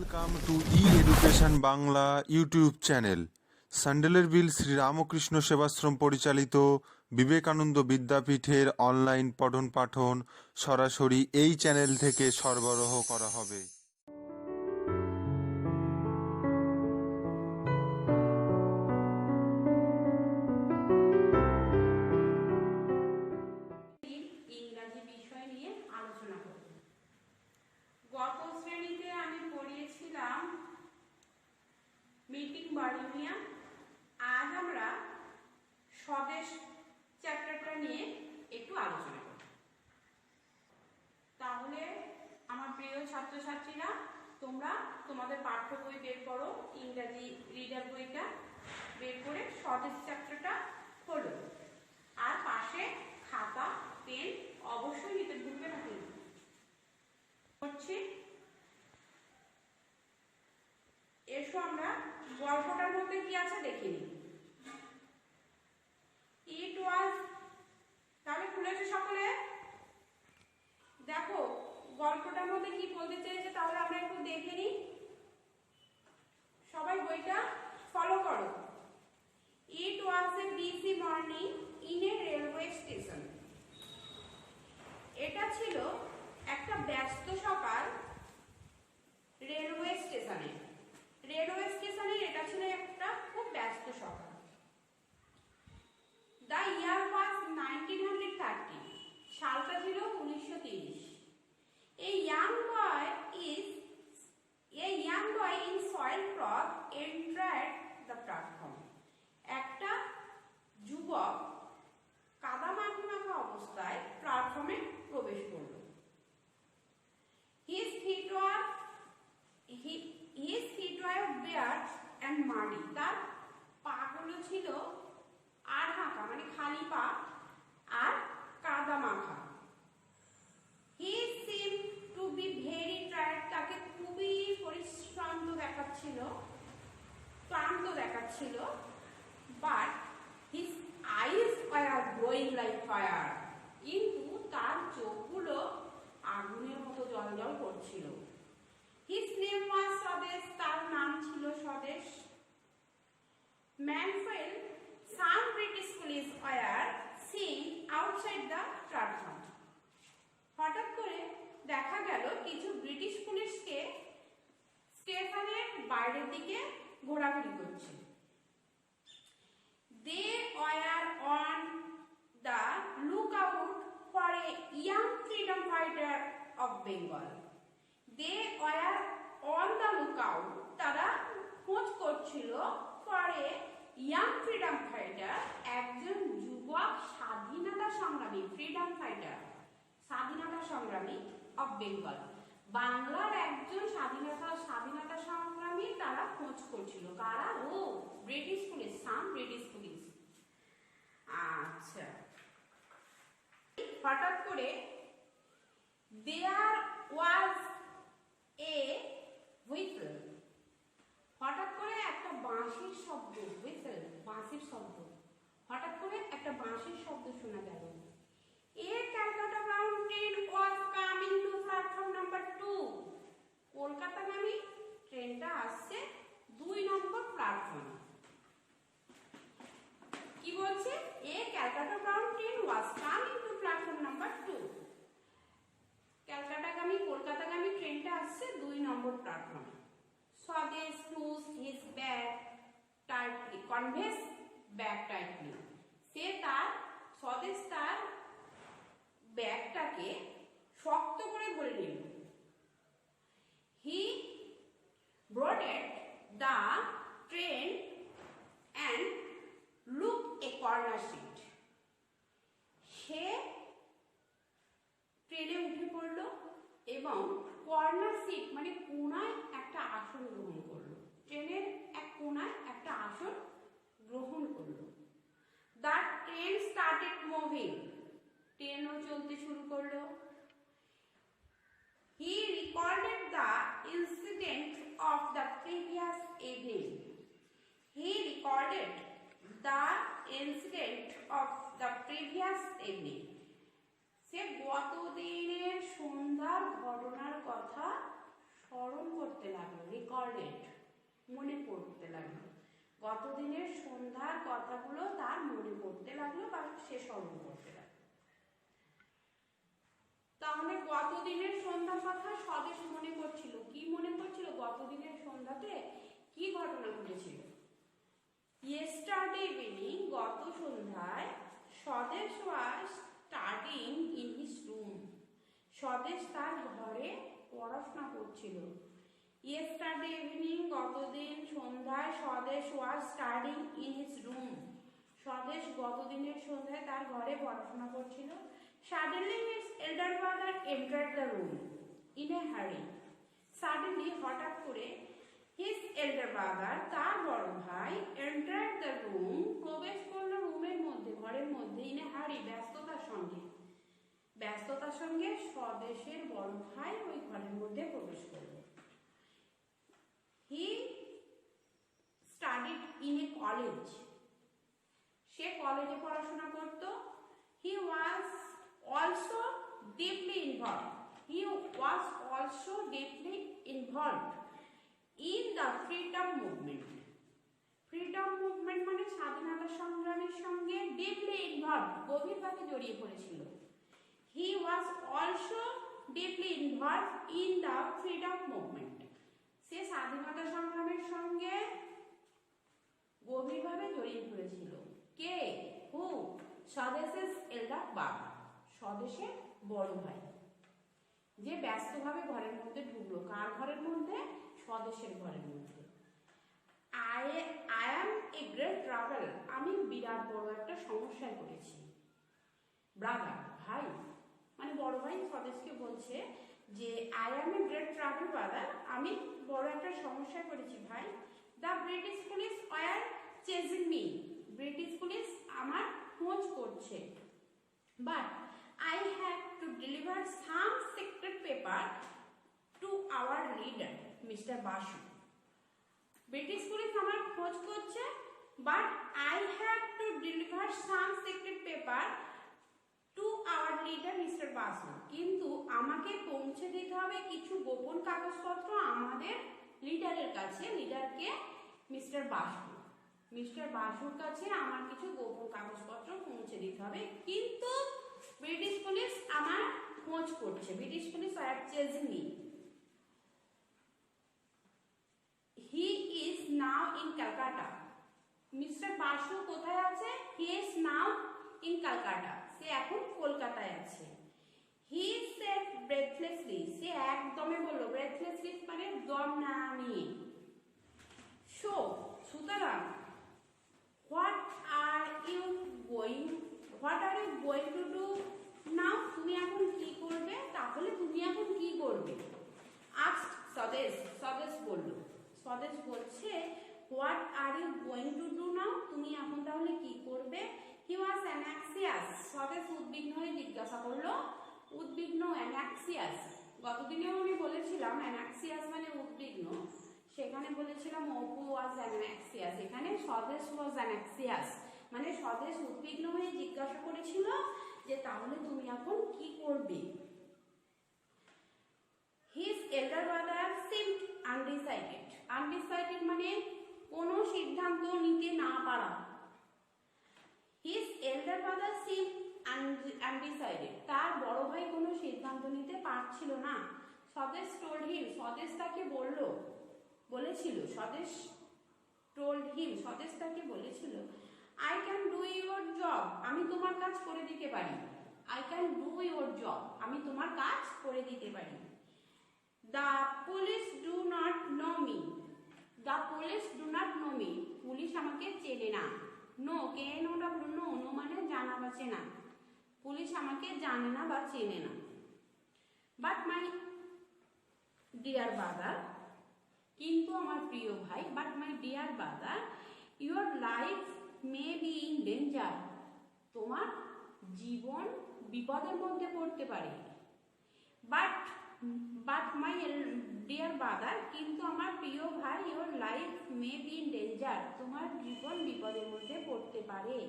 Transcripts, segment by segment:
Welcome to education Bangla YouTube channel. Sandelerbil Sriramakrishna Sevashram পরিচালিত Vivekananda বিদ্যাপীঠের online পঠন পাঠন সরাসরি এই চ্যানেল থেকে সরবরাহ করা হবে। ইংরাজি বিষয় নিয়ে আলোচনা করব। গত শ্রেণীতে আমি পড়িয়েছিলাম মিটিং বার্লিনিয়া। আজ আমরা স্বদেশ চ্যাপ্টারটা নিয়ে একটু আলোচনা করব। তাহলে আমার প্রিয় ছাত্রছাত্রীরা, তোমরা তোমাদের পাঠ্য বই বের করো, ইংরাজি রিডার বইটা বের করে স্বদেশ চ্যাপ্টারটা খোলো, আর পাশে খাতা পেন অবশ্যই নিতে ভুলবে না। এসো আমরা গল্পটার মধ্যে কি আছে দেখে নিই। ইট ওয়াজ, তাহলে খুলেছে সকলে? দেখো গল্পটার মধ্যে কি বলতে চেয়েছে, তাহলে আমরা একটু দেখে নিই। সবাই বইটা ফলো করো। It was a busy morning in a railway station. এটা ছিল একটা ব্যস্ত সকাল রেলওয়ে স্টেশনে। রেলওয়ে স্টেশনে এটা ছিল একটা খুব ব্যস্ত সকাল। দ্য ইয়ার ওয়াজ 1930, সালটা ছিল 1930। A young boy in soiled cloth entered the platform. একটা যুবক কাদা মাখা অবস্থায় প্ল্যাটফর্মে প্রবেশ করল। His feet were bare and muddy. তার পাগুলো ছিল আর হাঁকা, মানে খালি পা আর কাদা মাখা। He seemed to be very tired. তাকে খুবই পরিশ্রান্ত দেখাচ্ছিল, ক্লান্ত দেখাচ্ছিল। But his eyes were glowing like fire. কিন্তু তার চোখগুলো আগুনের মতো জ্বলজ্বল করছিল। His name was স্বদেশ, তার নাম ছিল স্বদেশ। Meanwhile, some British police were seen outside the platform. হঠাৎ করে দেখা গেল কিছু ব্রিটিশ পুলিশকে স্টেশনের বাইরের দিকে ঘোরাঘুরি করছে। They were on the lookout for a young freedom fighter of Bengal. They were on the lookout. তারা খোঁজ করছিল for a young freedom fighter, একজন যুবক স্বাধীনতা সংগ্রামী, ফ্রিডম ফাইটার, স্বাধীনতা সংগ্রামী অফ বেঙ্গল, বাংলার একজন স্বাধীনতা সংগ্রামী তারা খোঁজ করছিল। কারা? ও ব্রিটিশ পুলিশ, সাম ব্রিটিশ পুলিশ। আচ্ছা, হঠাৎ করে দেয়ার ওয়াজ এ হুইসেল, হঠাৎ করে একটা বাঁশির শব্দ, হুইসেল বাঁশির শব্দ, হঠাৎ করে একটা বাঁশির শব্দ শোনা গেল। A Calcutta bound train was coming to platform number 2. কলকাতাগামী ট্রেনটা আসছে 2 নম্বর প্ল্যাটফর্মে। কি বলছে? A Calcutta bound train was coming to platform number 2. কলকাতাগামী ট্রেনটা আসছে 2 নম্বর প্ল্যাটফর্মে। স্বদেশ pushed his bag tightly, conveys bag tightly. স্বদেশ তার ব্যাগটাকে শক্ত করে ধরে নিল। He boarded the train and looked a corner seat. সে ট্রেনে উঠে পড়ল এবং কর্নার সিট মানে কোনায় একটা আসন গ্রহণ করলো। ট্রেনের এক কোনায় একটা আসন গ্রহণ করলো। The train started moving. ট্রেনও চলতে শুরু করলো। He recorded the incident of the previous evening. He recorded the incident of the previous evening. সে গত দিনের সন্ধ্যার ঘটনার কথা স্মরণ করতে লাগলো, রিকর্ডেড, মনে পড়তে লাগলো। গতদিনের সন্ধ্যার কথাগুলো তার মনে পড়তে লাগলো বা সে স্মরণ করতে লাগলো। তাহলে গতদিনের সন্ধ্যার কথা স্বদেশ মনে করছিল। কি মনে করছিল? গতদিনের সন্ধ্যাতে কি ঘটনা ঘটেছিল। ইয়েস্টারডে ইভিনিং, গত সন্ধ্যায়, স্বদেশ was studying in his room. স্বদেশ তার ঘরে পড়াশোনা করছিল। ইয়েস্টারডে ইভিনিং, গতদিন সন্ধ্যায়, স্বদেশ was studying in his room. স্বদেশ গতদিনের সন্ধ্যায় তার ঘরে পড়াশোনা করছিল। Suddenly his elder brother entered the room in a hurry. Suddenly, হঠাৎ করে, his elder brother, তার বড় ভাই, entered the room, প্রবেশ করলো রুমের মধ্যে, ঘরের মধ্যে, in a hurry, ব্যস্ততার সঙ্গে। ব্যস্ততার সঙ্গে স্বদেশের বড় ভাই ওই ঘরের মধ্যে প্রবেশ করলো। He studied in a college. সে কলেজে পড়াশোনা করত। He was also deeply involved. He was also deeply involved in the freedom movement. Freedom movement মানে স্বাধীনতা সংগ্রামের সঙ্গে deeply involved, গভীরভাবে জড়িয়ে পড়েছিল। He was also deeply involved in the freedom movement. সে স্বাধীনতা সংগ্রামের সঙ্গে গভীরভাবে জড়িয়ে পড়েছিল। কে? হু? স্বদেশের এল্ডার বাবা, স্বদেশের বড় ভাই, যে ব্যস্তভাবে ঘরের মধ্যে ঢুকলো। কার ঘরের মধ্যে? স্বদেশের ঘরের মধ্যে। I am a great trouble. আমি বিরাট বড় একটা সমস্যায় পড়েছি। ব্রাদার, ভাই, মানে বড় ভাই স্বদেশকে বলছে যে I am a great trouble brother, আমি বড় একটা সমস্যায় পড়েছি ভাই। The British police were chasing me. British police আমার খোঁজ করছে। But I had to deliver some secret paper to our leader, Mr. Basu. British police আমার খোঁজ করছে, but I had to deliver some secret paper to our leader, Mr. Basu. কিন্তু আমাকে পৌঁছে দিতে হবে কিছু গোপন কাগজপত্র আমাদের লিডারের কাছে। লিডারকে? মিস্টার বাসু। মিস্টার বাসুর কাছে আমার কিছু গোপন কাগজপত্র পৌঁছে দিতে হবে, কিন্তু ব্রিটিশ পুলিশ আমার খোঁজ করছে। British police are chasing me. He is now in Calcutta. Mister Basu কোথায় আছে? He is now in Calcutta. সে এখন কলকাতায় আছে। He said ব্রেথলেসলি। সে একদমে বলল। ব্রেথলেসলি মানে দম না নিয়ে। সো, সুতরাং, What are you going to do now? তুমি এখন কি করবে? তাহলে তুমি এখন কি করবে? Asked স্বদেশ। স্বদেশ বলল। স্বদেশ বলছে What are you going to do now? তুমি এখন তাহলে কি করবে? He was anxious. স্বদেশ উদ্বিগ্ন হয়ে জিজ্ঞাসা করলো। উদ্বিগ্ন, anxious। গতদিনেও আমি বলেছিলাম anxious মানে উদ্বিগ্ন। সেখানে বলেছিলাম অপু ওয়াজ অ্যানাক্সিয়াস, এখানে স্বদেশ ওয়াজ অ্যানাক্সিয়াস, মানে স্বদেশ উদ্বিগ্ন হয়ে জিজ্ঞাসা করেছিল যে তাহলে তুমি এখন কি করবে। His elder brother seemed undecided. Undecided মানে কোনো সিদ্ধান্ত নিতে না পারা। His elder brother seemed undecided, তার বড় ভাই কোনো সিদ্ধান্ত নিতে পারছিল না। স্বদেশ টোল্ড হিম, স্বদেশ তাকে বলেছিল, স্বদেশ টোল্ড হিম, স্বদেশ তাকে বলেছিল I can do your job, আমি তোমার কাজ করে দিতে পারি। I can do your job, আমি তোমার কাজ করে দিতে পারি। The police do not know me. The police do not know me, police আমাকে চেনে না। নো, কে নোটা নো, নো মানে জানা বা চেনা। পুলিশ আমাকে জানে না বা চেনে না। বাট মাই ডিয়ার ব্রাদার, কিন্তু আমার প্রিয় ভাই, but my dear brother, your life may be in danger, তোমার জীবন বিপদের মধ্যে পড়তে পারে। বাট মাই ডিয়ার ব্রাদার, কিন্তু আমার প্রিয় ভাই, your life may be in danger, তোমার জীবন বিপদের মধ্যে পড়তে পারে।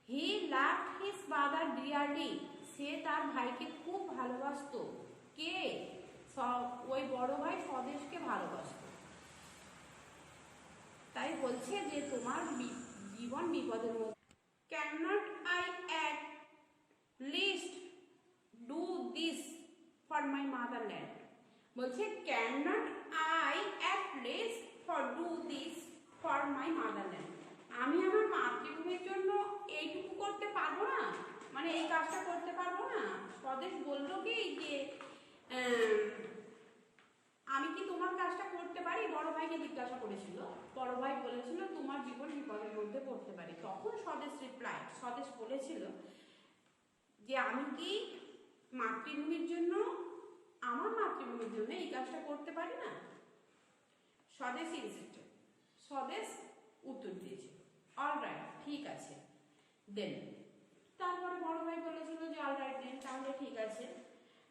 He loved his brother dearly, সে তার ভাইকে খুব ভালোবাসতো। কে? ওই বড় ভাই স্বদেশকে ভালোবাসত, তাই বলছে যে তোমার জীবন বিপদের মধ্যে। Can not I at least do this for my motherland, বলছে can not I at least for do this for my motherland, আমি আমার মাতৃভূমির জন্য এইটুকু করতে পারবো না, মানে এই কাজটা করতে পারবো না। স্বদেশ বললো কি যে আমি কি তোমার কাজটা করতে পারি, বড় ভাইকে জিজ্ঞাসা করেছিল, বড় ভাই বলেছিল তোমার জীবন বিপদের মধ্যে পড়তে পারি। তখন স্বদেশ রিপ্লাই, স্বদেশ বলেছিল যে আমি কি মাতৃভূমির জন্য, আমার মাতৃভূমির জন্য এই কাজটা করতে পারি না। স্বদেশ ইনসিস্টেড, স্বদেশ উত্তর দিয়েছিল অলরাইট, ঠিক আছে দেন। তারপরে বড় ভাই বলেছিল যে অলরাইট দেন, তাহলে ঠিক আছে,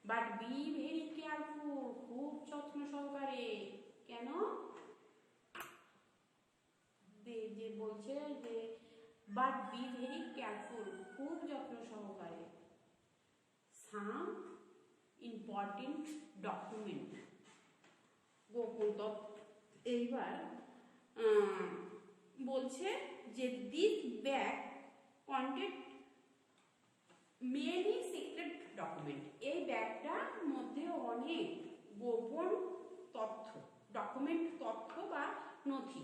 বাট বি ভেরি কেয়ারফুল, খুব যত্ন সহকারে। কেন? যে বলছে যে বাট বি ভেরি কেয়ারফুল, খুব যত্ন সহকারে, সাম ইম্পর্টেন্ট ডকুমেন্ট, গোপন তথ্য। এইবার বলছে যে this bag content many secret document, এই ব্যাগটার মধ্যে অনেক গোপন তথ্য, ডকুমেন্ট, তথ্য বা নথি।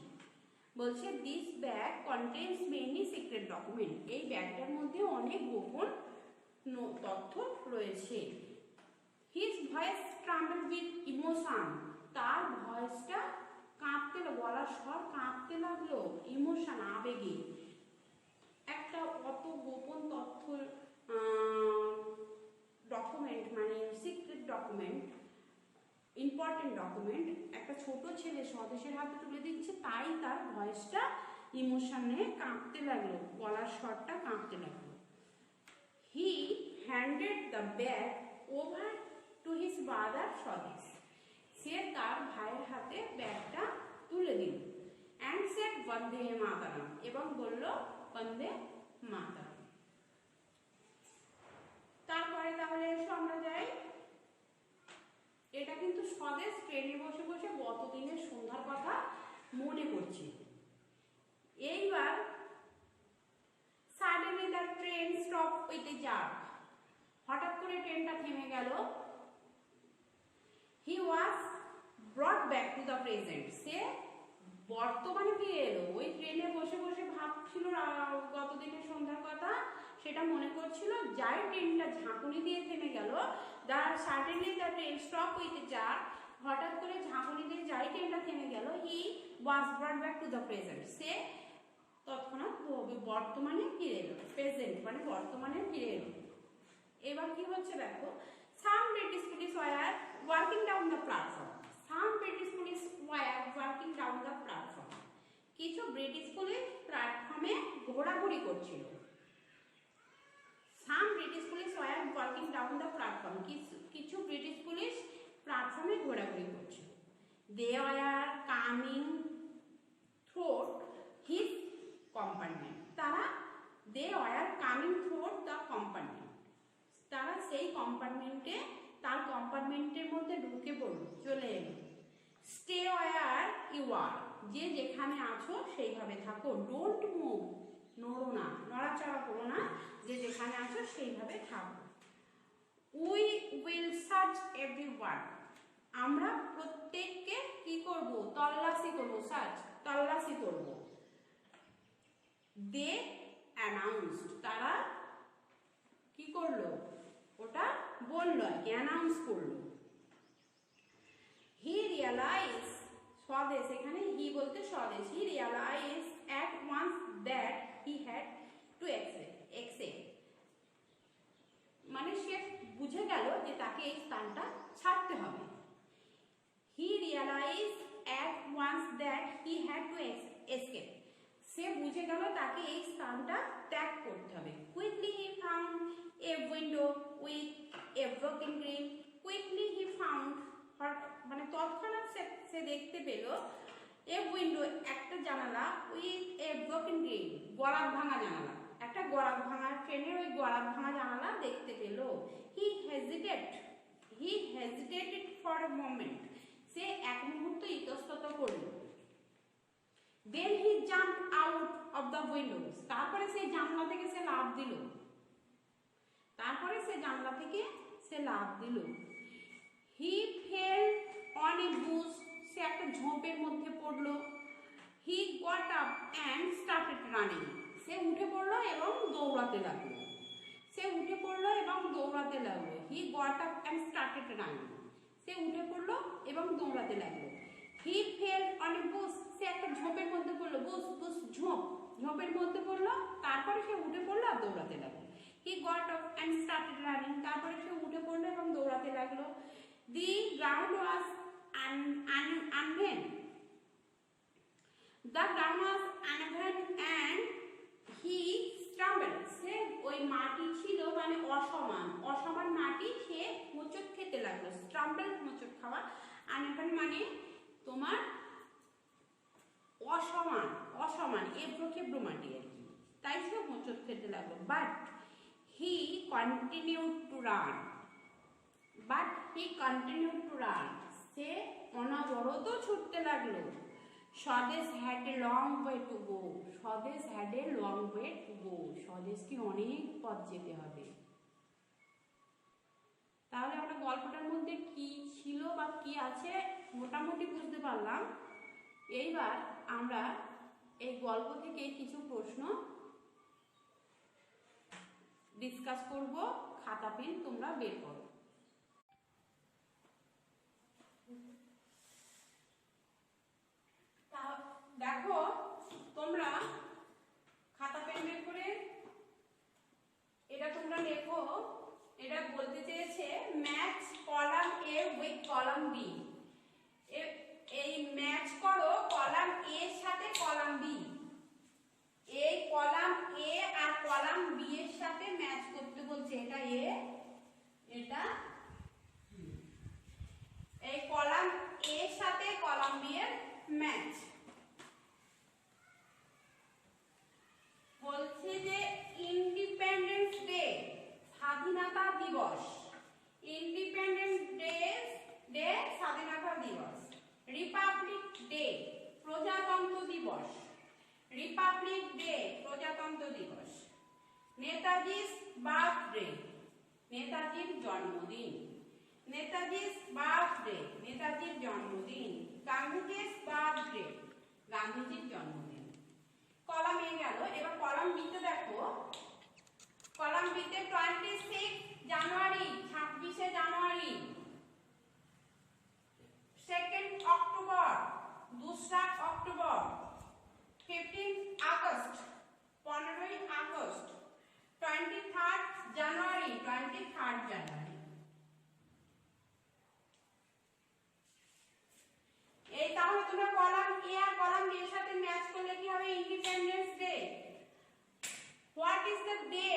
বলছে this bag contains many secret document, এই ব্যাগটার মধ্যে অনেক গোপন তথ্য রয়েছে। His voice tremble with emotion, তার ভয়েসটা কাঁপতে, গলার স্বর কাঁপতে লাগলো, ইমোশন, আবেগে। একটা অত গোপন তথ্য ডকুমেন্ট, মানে সিক্রেট ডকুমেন্ট, ইম্পর্টেন্ট ডকুমেন্ট একটা ছোট ছেলে স্বদেশের হাতে তুলে দিচ্ছে, তাই তার ভয়েসটা ইমোশনে কাঁপতে লাগলো, গলার স্বরটা কাঁপতে লাগলো। He handed the bag over to his brother Swadesh, সে তার ভাইয়ের হাতে ব্যাগটা তুলে দিল। অ্যান্ড সেড বন্দে মাতরম, এবং বলল বন্দে মাতরম। তারপরে তাহলে এসো আমরা যাই, এটা কিন্তু স্বদেশ ট্রেনে বসে বসে গতদিনের সন্ধ্যার কথা মনে করছে। এইবার suddenly the train stop with a jerk, হঠাৎ করে ট্রেনটা থেমে গেল। He was brought back to the present, সে বর্তমানে ফিরে এলো। ওই ট্রেনে বসে বসে ভাবছিল গতদিনের সন্ধ্যার কথা, সেটা মনে করছিল। যাই ট্রেনটা ঝাঁকুনি দিয়ে থেমে গেল, suddenly the train stop with a jerk, হঠাৎ করে ঝাঁকুনি দিয়ে যাই ট্রেনটা থেমে গেল। He was brought back to the present, সে তৎক্ষণাৎ বর্তমানে ফিরে এলো। প্রেজেন্ট মানে বর্তমানে ফিরে এলো। এবার কি হচ্ছে দেখো, some British police were working down the platform, some British police were working down the platform, কিছু ব্রিটিশ পুলিশ প্ল্যাটফর্মে ঘোরাঘুরি করছিল। Some British police were working down the platform, কিছু ব্রিটিশ পুলিশ প্ল্যাটফর্মে ঘোরাঘুরি করছিল। They were coming through his compartment, তারা they were coming through the compartment, তারা সেই কম্পার্টমেন্টে, তার কম্পার্টমেন্টের মধ্যে ঢুকে পড়লো, চলে এলো। স্টে ওয়ার ইউ আর, যে যেখানে আছো সেইভাবে থাকো। ডোন্ট মুভ, নড়ো না, নড়াচড়া করো না, যে যেখানে আছো সেইভাবে থাকো। উই উইল সার্চ এভরিওয়ান, আমরা প্রত্যেককে কি করব, তল্লাশি করব, সার্চ তল্লাশি করব। দে অ্যানাউন্সড, তারা কি করলো, ওটা বললো, অ্যানাউন্স করলো। হি রিয়ালাইজ, স্বদেশ, এখানে হি বলতে Swadesh, he realise at once that he had to accept, মানে সে বুঝে গেল যে তাকে এই স্থানটা ছাড়তে হবে। He realise at once that he had to escape, সে বুঝে গেল তাকে এই স্থানটা ত্যাগ করতে হবে। Quickly he found a window with a broken grill, quickly he found, মানে তৎক্ষণাৎ সে দেখতে পেল, এ উইন্ডো একটা জানালা, উইথ এ ব্রোকেন গ্রিল, গলাত ভাঙা জানালা, একটা গলাত ভাঙা, ট্রেনের ওই গলাত ভাঙা জানালা দেখতে পেল। He he hesitated for a moment, সে এক মুহূর্ত ইতস্তত করল। Then he jump out of the windows, তারপরে সেই জানলা থেকে সে লাফ দিল। তারপরে সে জানলা থেকে সে লাফ দিল। He fell on a bush, সে একটা ঝোপের মধ্যে পড়লো। He got up and started running, সে উঠে পড়লো এবং দৌড়াতে লাগলো। সে উঠে পড়লো এবং দৌড়াতে লাগলো। He got up and started running, সে উঠে পড়লো এবং দৌড়াতে লাগলো। He fell on a bush, সে একটা ঝোপের মধ্যে পড়লো। বুশ বুশ ঝোপ, ঝোপের মধ্যে পড়লো। তারপরে সে উঠে পড়লো আর দৌড়াতে লাগলো। He got up and started running, তারপরে সে উঠে পড়লো এবং দৌড়াতে লাগলো। The ground was uneven, the ground was uneven and he stumbled, সে ওই মাটি ছিল মানে অসমান, অসমান মাটি সে হোঁচট খেতে লাগলো। স্টাম্বল হোঁচট খাওয়া, আনভেন মানে তোমার অসমান, অসমান এবড়ো খেবড়ো মাটি আর কি, তাই সে হোঁচট খেতে লাগলো। But he continued to run, but he continued to run, সে অনবরত ছুটতে লাগলো। Swadesh had a long way to go, Swadesh had a long way to go, স্বদেশকে অনেক পথ যেতে হবে। তাহলে আমরা গল্পটার মধ্যে কি ছিল বা কি আছে মোটামুটি বুঝতে পারলাম। এইবার আমরা এই গল্প থেকে কিছু প্রশ্ন ডিসকাস করব। খাতা পেন তোমরা বের করো। দেখো তোমরা খাতা পেন বের করে এটা তোমরা লেখো। এটা বলতে চেয়েছে match column A with column B, এই ম্যাচ করো কলাম এ এর সাথে কলাম বি, এই কলাম এ আর কলাম বি এর সাথে ম্যাচ করতে বলছে। এটা এ, এটা এই কলাম এ এর সাথে কলাম বি এর ম্যাচ। বলছে যে ইন্ডিপেন্ডেন্স ডে, স্বাধীনতা দিবস, ইন্ডিপেন্ডেন্স ডে স্বাধীনতা দিবস। রিপাবলিক ডে প্রজাতন্ত্র দিবস, রিপাবলিক ডে প্রজাতন্ত্র দিবস। নেতাজির বার্থডে, নেতাজির জন্মদিন, নেতাজির বার্থডে, নেতাজির জন্মদিন। গান্ধীজির বার্থডে, গান্ধীজির জন্মদিন। কলাম এ গেল। এবার কলাম বিতে দেখো, কলাম বিতে 26 জানুয়ারি, 26শে January. 2 October, 2 October. 15 August, 15 August. 23 January, 23 January. এই তাহলে তোমরা কলাম এ আর কলাম বি এর সাথে ম্যাচ করলে কি হবে? Independence day. What is the day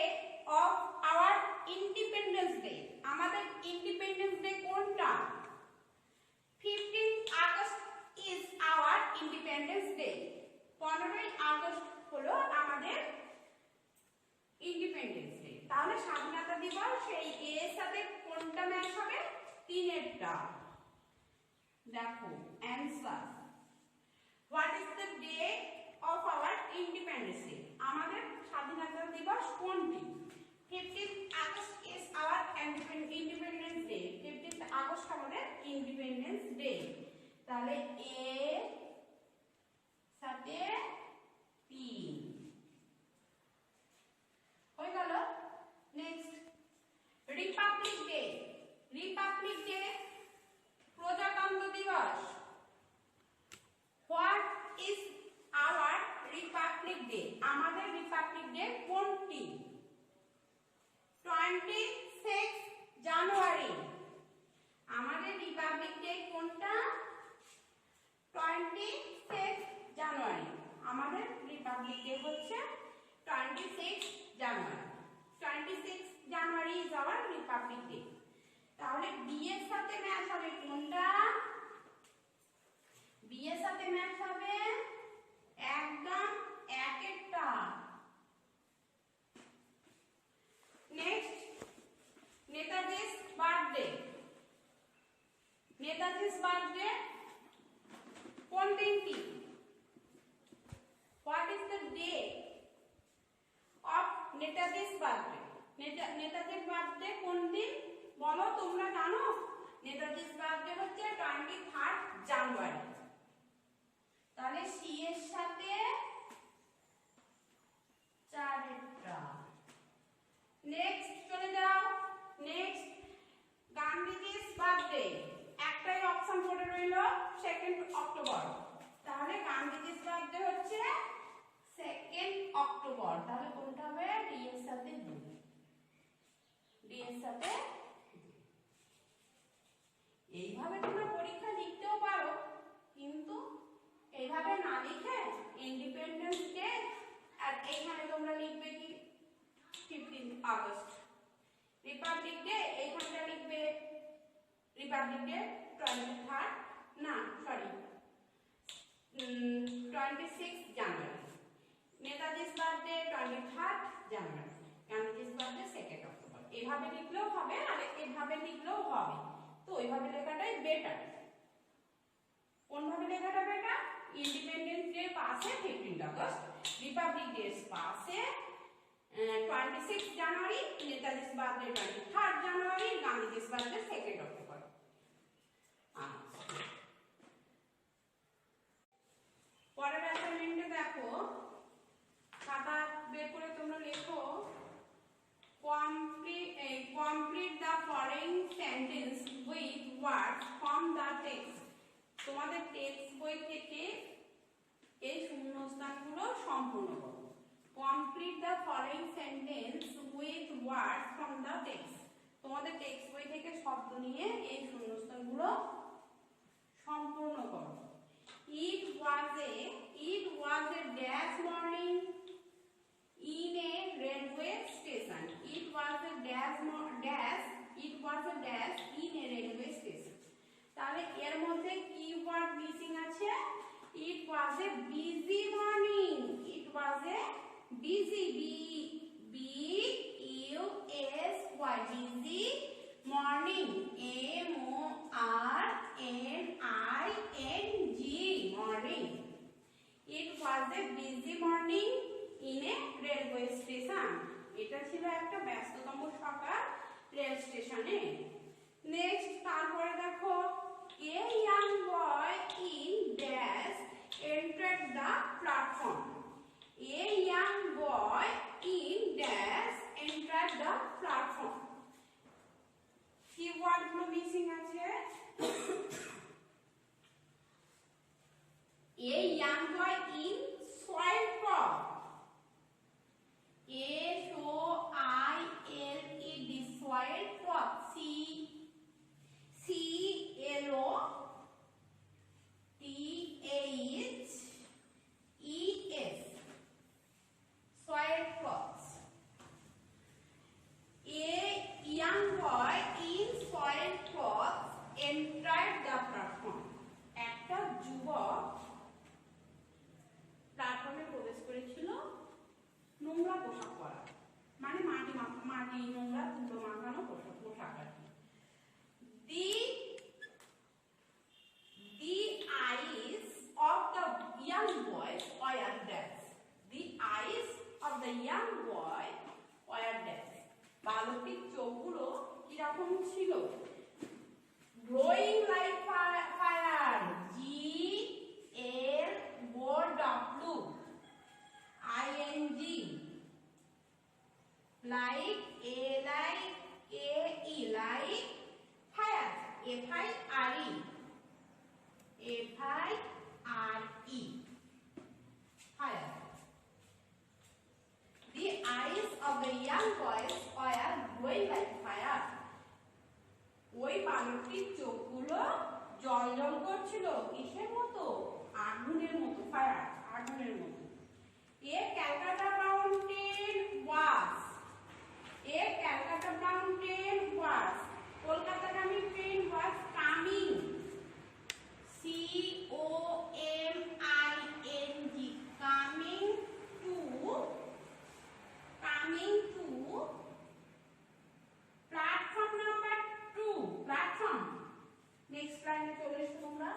of our independence day? আমাদের ইন্ডিপেন্ডেন্স ডে কোনটা? 15 August is our independence day. 15 August হলো আমাদের ইন্ডিপেন্ডেন্স ডে। তাহলে স্বাধীনতা দিবস সেই এ এর সাথে কোনটা ম্যাচ হবে? 3 এরটা। দেখো answer, what is the day of our independence day? আমাদের স্বাধীনতা দিবস কোনটি? 15 August is our independence day. 15 August আমাদের ইন্ডিপেন্ডেন্স ডে। তাহলে এ সাথে 3 হয়ে গেল। Next Republic day, Republic day প্রজাতন্ত্র দিবস। What is our Republic day? আমাদের রিপাবলিক ডে কোনটি? 26 জানুয়ারি। আমাদের রিপাবলিক ডে কোনটা? 26 জানুয়ারি। আমাদের রিপাবলিক ডে হচ্ছে 26 জানুয়ারি। 26 January is our Republic day. তাহলে বি এর সাথে ম্যাচ হবে কোনটা? বি এর সাথে ম্যাচ হবে একদম একেরটা। নেক্সট নেতাজির birthday. 20. What is the day of Netaji's birthday? নেতাজির বার্থডে কোন দিন বলো, তোমরা জানো? নেতাজির বার্থডে হচ্ছে 23 জানুয়ারি। তাহলে সি এর সাথে 4টা। নেক্সট চলে যাও। নেক্সট গান্ধীজির বার্থডে, একটাই অপশন পড়ে রইল 2 অক্টোবর। তাহলে গান্ধীজির বার্থডে হচ্ছে 2 অক্টোবর। তাহলে কোনটা হবে? ডি এর সাথে দুই। ডি এর সাথে এইভাবে তোমরা পরীক্ষা লিখতেও পারো, কিন্তু এইভাবে না লিখে ইন্ডিপেন্ডেন্স ডে আর এইখানে তোমরা লিখবে কি 15 আগস্ট। রিপাবলিক ডে এইখানটা লিখবে রিপাবলিক ডে 23 না সরি 26 জানুয়ারি। নেতাজির বার্থডে 23 জানুয়ারি। গান্ধীজির বার্থডে 2 অক্টোবর। এইভাবে লিখলেও হবে আর এইভাবে লিখলেও হবে, তো এইভাবে লেখাটাই বেটার। কোনভাবে লেখাটা বেটার? ইন্ডিপেন্ডেন্স ডে পাশে 15 আগস্ট, রিপাবলিক ডে পাশে 26 জানুয়ারি, নেতাজির বার্থডে 23 জানুয়ারি, গান্ধীজির বার্থডে 2 অক্টোবর। পরের অ্যাসাইনমেন্টে দেখো, খাতা বের করে তোমরা লেখো complete the following sentence with words from the text. তোমাদের টেক্সট বই থেকে এই শূন্যস্থানগুলো সম্পূর্ণ করো। Complete the following sentence with words from the text. তোমাদের টেক্সট বই থেকে শব্দ নিয়ে এই শূন্যস্থানগুলো সম্পূর্ণ করো। It was a dash morning in a railway station. It was a dash in a railway station. তাহলে এর মধ্যে কি ওয়ার্ড মিসিং আছে? It was a busy morning. It was a busy busy morning. morning morning. It was a busy morning in a railway station. এটা ছিল একটা ব্যস্ততম সকাল রেল স্টেশনে। নেক্সট তারপরে দেখো, a young boy in dash entered the platform. A young boy in dash entered the platform. কি ওয়ার্ডগুলো মিসিং আছে? A young boy in soiled cloth. SOILED soiled cloth. CLOTHES soiled cloths. A young boy in soiled cloths entered the platform. একটা যুবক প্ল্যাটফর্মে প্রবেশ করেছিল নোংরা পোশাক পরা, মানে মাটি নোংরা ধুলো মাখানো পোশাক আর কি। The eyes of the young boy were dash. The eyes of the young boy were dash. বালকটির চোখগুলো কিরকম ছিল? Glowing like fire. GLOWING. Like AE like fire. FIRE. Fire. The eyes of the young boys were glowing like fire. ওই বালকটির চোখগুলো জ্বলজ্বল করছিল কিসের মতো? আগুনের মতো, ফায়ার, আগুনের মতো। A Calcutta mountain was কলকাতাগামী train was coming. COMING to platform number 2. Platform. Next line চলে এসো তোমরা।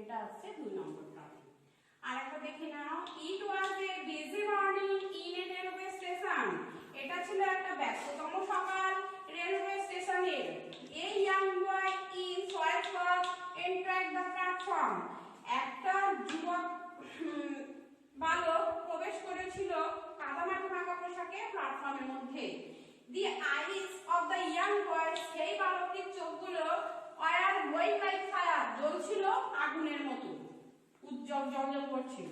এটা হচ্ছে 2 নম্বর প্রার্থী। আর একটা দেখে নাও, it was a busy morning in a railway station. এটা ছিল একটা ব্যস্ততম সকাল রেলওয়ে স্টেশনে। A young boy in white cloth entered the platform. একটা যুবক বালক প্রবেশ করেছিল কাদামাটি মাখা পোশাকে প্ল্যাটফর্মের মধ্যে। The eyes of the young boy, সেই বালকটির চোখগুলো ওয়ার গ্লোয়িং লাইক ফায়ার, জ্বলছিল আগুনের মতো, উজ্জ্বল জ্বলজ্বল করছিল।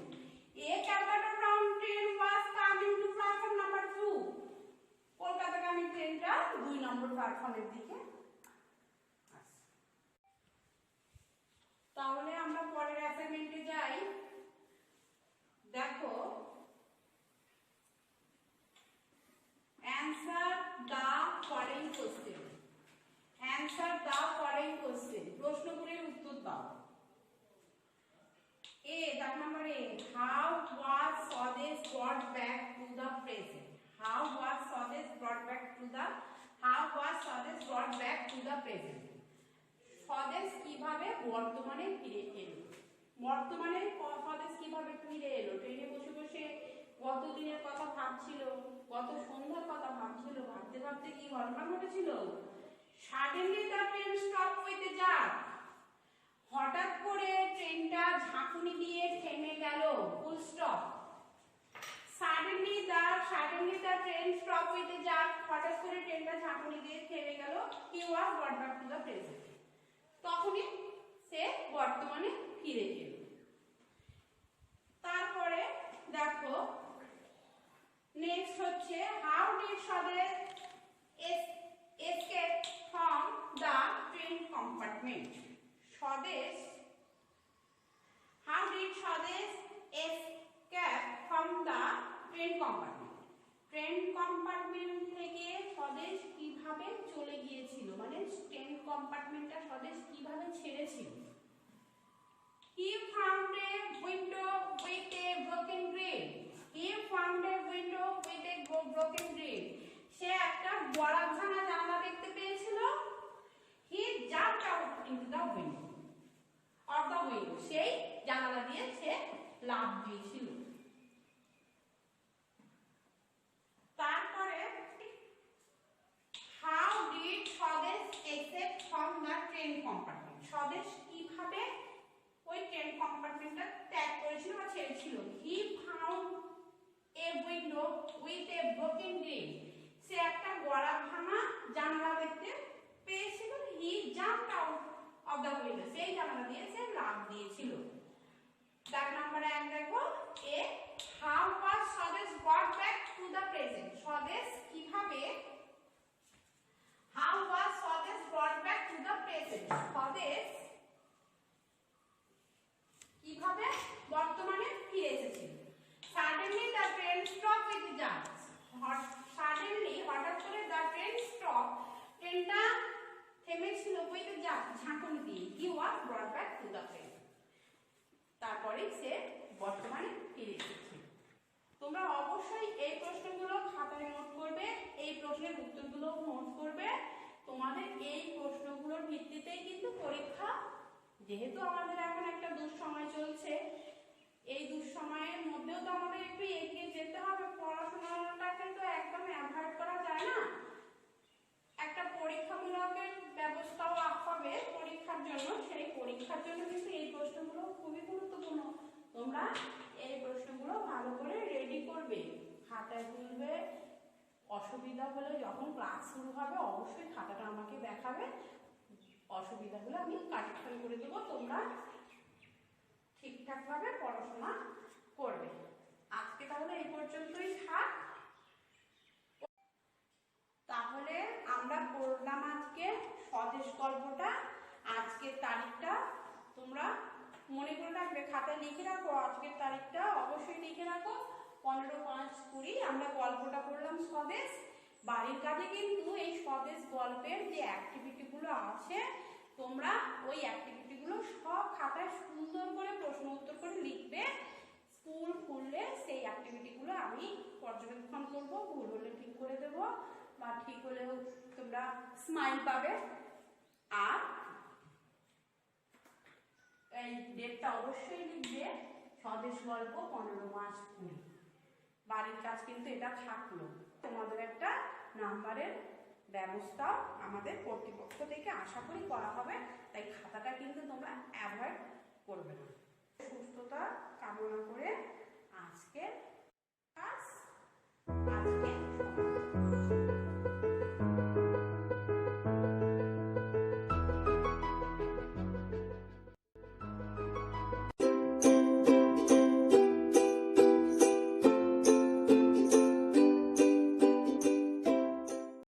A Calcutta town train was coming to platform number 2। কলকাতাগামী ট্রেনটা 2 নম্বর প্ল্যাটফর্মের দিকে আসছে। তাহলে আমরা পরের অ্যাসাইনমেন্টে যাই। দেখো, answer the following question. Answer the following question. প্রশ্নগুলির উত্তর দাও। A, that number A. How was Swades brought back to the present? How was Swades brought back to the? How was Swades brought back to the present? স্বদেশ কিভাবে বর্তমানে ফিরে এলো? বর্তমানে স্বদেশ কিভাবে ফিরে এলো? ট্রেনে বসে বসে গত দিনের কথা ভাবছিল, গত সন্ধ্যার কথা ভাবছিল, ভাবতে ভাবতে কি ঘটনা ঘটেছিল? Suddenly the train stop with a jerk. হঠাৎ করে ট্রেনটা ঝাঁকুনি দিয়ে থেমে গেল, full stop. Suddenly the train stop with a jerk. হঠাৎ করে ট্রেনটা ঝাঁকুনি দিয়ে থেমে গেল। He was brought back to the present. তখনই সে বর্তমানে ফিরে এলো। তারপরে দেখো, নেক্সট হচ্ছে how did Swadesh escape from the train compartment? স্বদেশ, how did স্বদেশ escape from the train compartment? Train compartment থেকে স্বদেশ কিভাবে চলে গিয়েছিল, মানে ট্রেন কম্পার্টমেন্টটা স্বদেশ কিভাবে ছেড়েছিল? He found a window with a broken grill. He found a window with a broken grill. সে একটা গড়া ভাঙা জানলা দেখতে পেয়েছিল। He jumped out into the window. Of the window. সেই জানালা দিয়ে সে লাফ দিয়েছিল। তারপরে how did স্বদেশ escape from the train compartment? স্বদেশ কিভাবে ওই ট্রেন কম্পার্টমেন্টটা ত্যাগ করেছিল বা ছেড়েছিল? He found a window with a broken grill. সে একটা গড়া ভাঙা জানালা দেখতে পেয়েছিল। He jumped out of the window. সেই জানালা দিয়ে সে লাফ দিয়েছিল। দাগ নাম্বার 1 দেখো, এ how was স্বদেশ brought back to the present? স্বদেশ কিভাবে, how was স্বদেশ brought back to the present? স্বদেশ কিভাবে বর্তমানে ফিরে এসেছিল? Suddenly the train stopped with the jerks. Suddenly, হঠাৎ করে the train stopped. ট্রেনটা থেমেছিল with the jerk, ঝাঁকুনি দিয়ে। He was brought back to the present. তারপরে সে বর্তমানে ফিরে এসেছিল। তোমরা অবশ্যই এই প্রশ্নগুলো খাতায় নোট করবে, এই প্রশ্নের উত্তরগুলো নোট করবে। তোমাদের এই প্রশ্নগুলোর ভিত্তিতেই কিন্তু পরীক্ষা, যেহেতু আমাদের এখন একটা দুঃসময় চলছে, এই দুঃসময়ের মধ্যেও তো আমাদের একটু এগিয়ে যেতে হবে। পড়াশোনাটাকে তো একদম অ্যাভয়েড করা যায় না। একটা পরীক্ষামূলকের ব্যবস্থাও হবে পরীক্ষার জন্য। সেই পরীক্ষার জন্য কিন্তু এই প্রশ্নগুলো খুবই গুরুত্বপূর্ণ। তোমরা এই প্রশ্নগুলো ভালো করে রেডি করবে, খাতায় তুলবে। অসুবিধা হলে যখন ক্লাস শুরু হবে অবশ্যই খাতাটা আমাকে দেখাবে। অসুবিধা হলে আমি কারেকশন করে দেবো। তোমরা ঠিকঠাকভাবে পড়াশোনা করবে। আজকে তাহলে এই পর্যন্তই থাক। তাহলে আমরা পড়লাম আজকে স্বদেশ গল্পটা। আজকের তারিখটা তোমরা মনে করে রাখবে, খাতায় লিখে রাখো। আজকের তারিখটা অবশ্যই লিখে রাখো, 15/5/20 আমরা গল্পটা পড়লাম স্বদেশ। বাড়ির কাজে কিন্তু এই স্বদেশ গল্পের যে অ্যাক্টিভিটিগুলো আছে, তোমরা ওই অ্যাক্টিভিটিগুলো সব খাতায় সুন্দর করে প্রশ্ন উত্তর করে লিখবে। স্কুল খুললে সেই অ্যাক্টিভিটিগুলো আমি পর্যবেক্ষণ করব, ভুল হলে ঠিক করে দেব, বা ঠিক হলেও তোমরা স্মাইল পাবে। আর এই ডেটটা অবশ্যই লিখবে, স্বদেশ গল্প 15 মার্চ 20। বাড়ির কাজ কিন্তু এটা থাকলো। তোমাদের একটা নাম্বারের ব্যবস্থাও আমাদের কর্তৃপক্ষ থেকে আশা করি করা হবে, তাই খাতাটা কিন্তু তোমরা অ্যাভয়েড করবে না। সুস্থতা কামনা করে আজকে